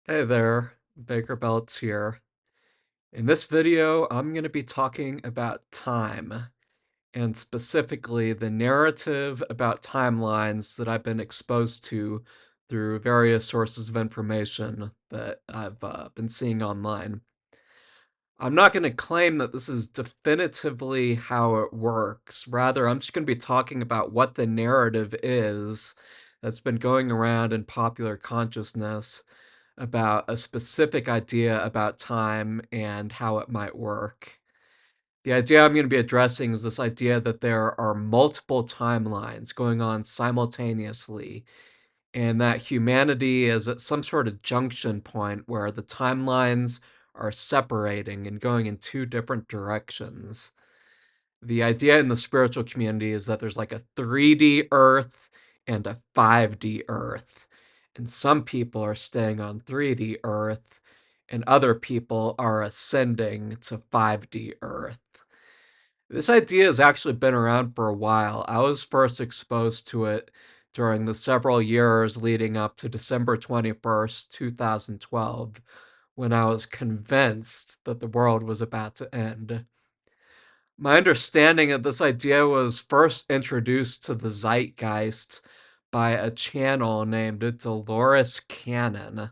Hey there, Baker Belts here. In this video, I'm going to be talking about time, and specifically the narrative about timelines that I've been exposed to through various sources of information that I've been seeing online. I'm not going to claim that this is definitively how it works. Rather, I'm just going to be talking about what the narrative is that's been going around in popular consciousness about a specific idea about time and how it might work. The idea I'm going to be addressing is this idea that there are multiple timelines going on simultaneously, and that humanity is at some sort of junction point where the timelines are separating and going in two different directions. The idea in the spiritual community is that there's like a 3D Earth and a 5D Earth. And some people are staying on 3D Earth, and other people are ascending to 5D Earth. This idea has actually been around for a while. I was first exposed to it during the several years leading up to December 21st, 2012, when I was convinced that the world was about to end. My understanding of this idea was first introduced to the zeitgeist by a channel named Dolores Cannon.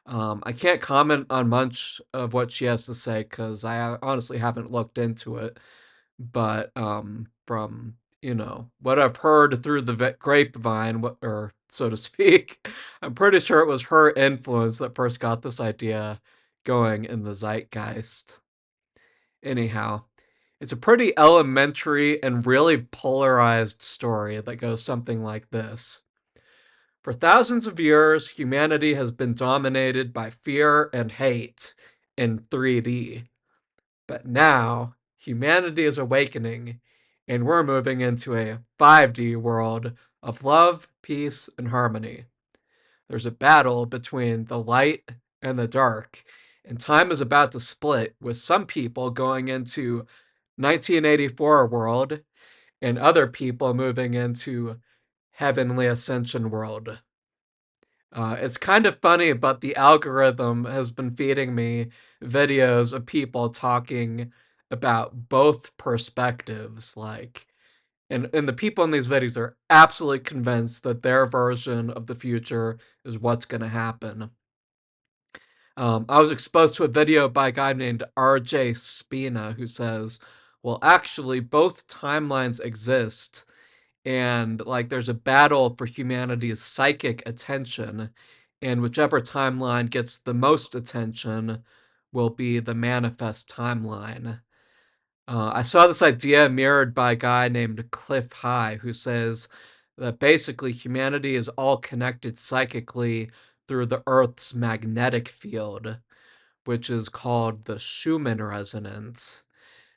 I can't comment on much of what she has to say because I honestly haven't looked into it. But from what I've heard through the grapevine, or so to speak, I'm pretty sure it was her influence that first got this idea going in the zeitgeist. Anyhow, it's a pretty elementary and really polarized story that goes something like this. For thousands of years, humanity has been dominated by fear and hate in 3D. But now, humanity is awakening, and we're moving into a 5D world of love, peace, and harmony. There's a battle between the light and the dark, and time is about to split, with some people going into 1984 world and other people moving into heavenly ascension world. It's kind of funny, but the algorithm has been feeding me videos of people talking about both perspectives, like, and the people in these videos are absolutely convinced that their version of the future is what's going to happen. I was exposed to a video by a guy named RJ Spina who says, well, actually, both timelines exist, and like there's a battle for humanity's psychic attention, and whichever timeline gets the most attention will be the manifest timeline. I saw this idea mirrored by a guy named Cliff High, who says that basically humanity is all connected psychically through the Earth's magnetic field, which is called the Schumann resonance.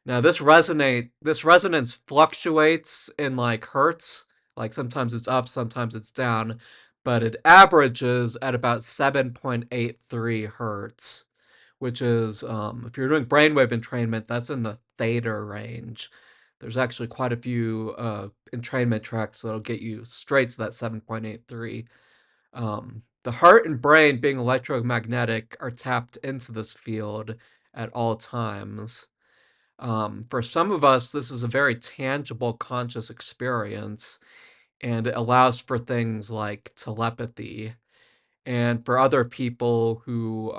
Now this resonance fluctuates in like hertz, like sometimes it's up, sometimes it's down, but it averages at about 7.83 hertz, which is if you're doing brainwave entrainment, that's in the theta range. There's actually quite a few entrainment tracks that'll get you straight to that 7.83. The heart and brain, being electromagnetic, are tapped into this field at all times. For some of us, this is a very tangible conscious experience, and it allows for things like telepathy. And for other people who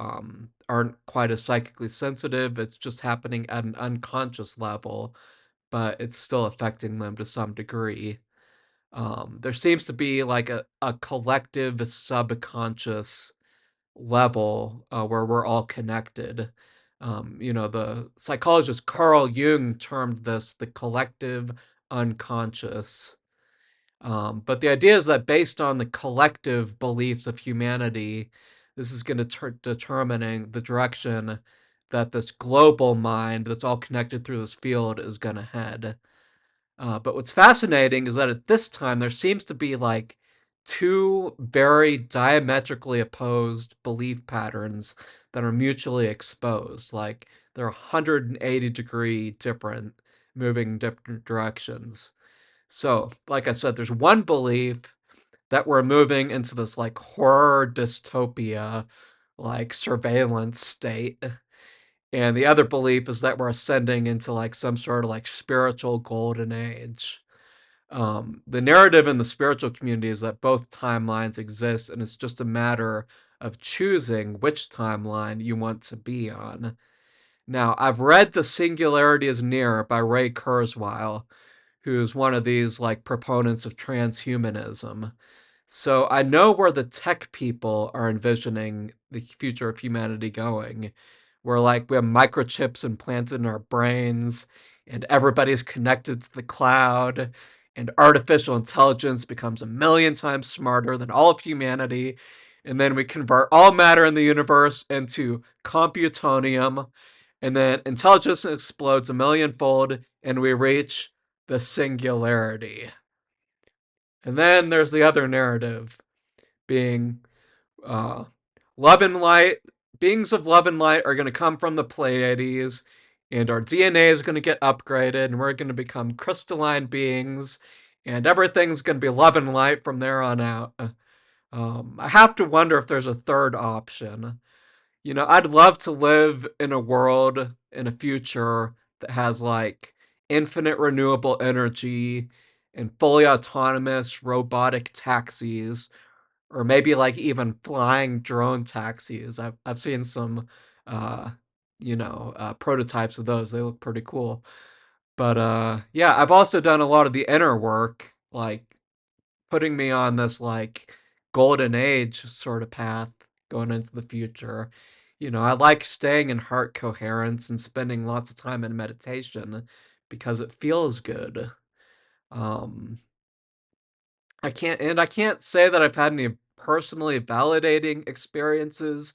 aren't quite as psychically sensitive, it's just happening at an unconscious level, but it's still affecting them to some degree. There seems to be like a collective subconscious level where we're all connected. The psychologist Carl Jung termed this the collective unconscious. But the idea is that based on the collective beliefs of humanity, this is going to determining the direction that this global mind that's all connected through this field is going to head. But what's fascinating is that at this time, there seems to be like two very diametrically opposed belief patterns that are mutually exposed. Like they're 180-degree different, moving different directions. So, like I said, there's one belief that we're moving into this like horror dystopia like surveillance state. And the other belief is that we're ascending into like some sort of like spiritual golden age. The narrative in the spiritual community is that both timelines exist, and it's just a matter of choosing which timeline you want to be on. Now, I've read The Singularity is Near by Ray Kurzweil, who's one of these like proponents of transhumanism. So I know where the tech people are envisioning the future of humanity going, where like we have microchips implanted in our brains, and everybody's connected to the cloud, and artificial intelligence becomes a million times smarter than all of humanity, and then we convert all matter in the universe into computonium, and then intelligence explodes a millionfold, and we reach the singularity. And then there's the other narrative being uh, love and light. Beings of love and light are going to come from the Pleiades, and our DNA is going to get upgraded, and we're going to become crystalline beings, and everything's going to be love and light from there on out. I have to wonder if there's a third option. I'd love to live in a world in a future that has like infinite renewable energy and fully autonomous robotic taxis, or maybe like even flying drone taxis. I've seen some uh prototypes of those. They look pretty cool. But yeah, I've also done a lot of the inner work, like putting me on this like golden age sort of path going into the future. I like staying in heart coherence and spending lots of time in meditation because it feels good. Um I can't say that I've had any personally validating experiences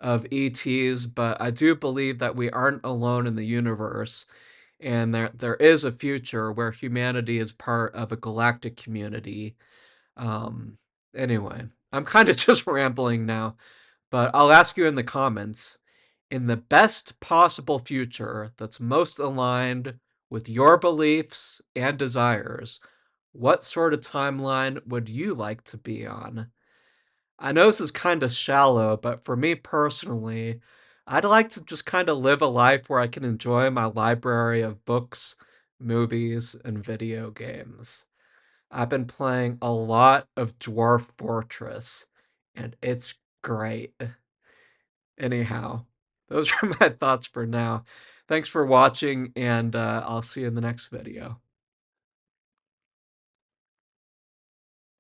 of ETs, but I do believe that we aren't alone in the universe, and there is a future where humanity is part of a galactic community. Um, anyway, I'm kind of just rambling now, but I'll ask you in the comments, in the best possible future that's most aligned with your beliefs and desires, what sort of timeline would you like to be on? I know this is kind of shallow, but for me personally, I'd like to just kind of live a life where I can enjoy my library of books, movies, and video games. I've been playing a lot of Dwarf Fortress, and it's great. Anyhow, those are my thoughts for now. Thanks for watching, and I'll see you in the next video.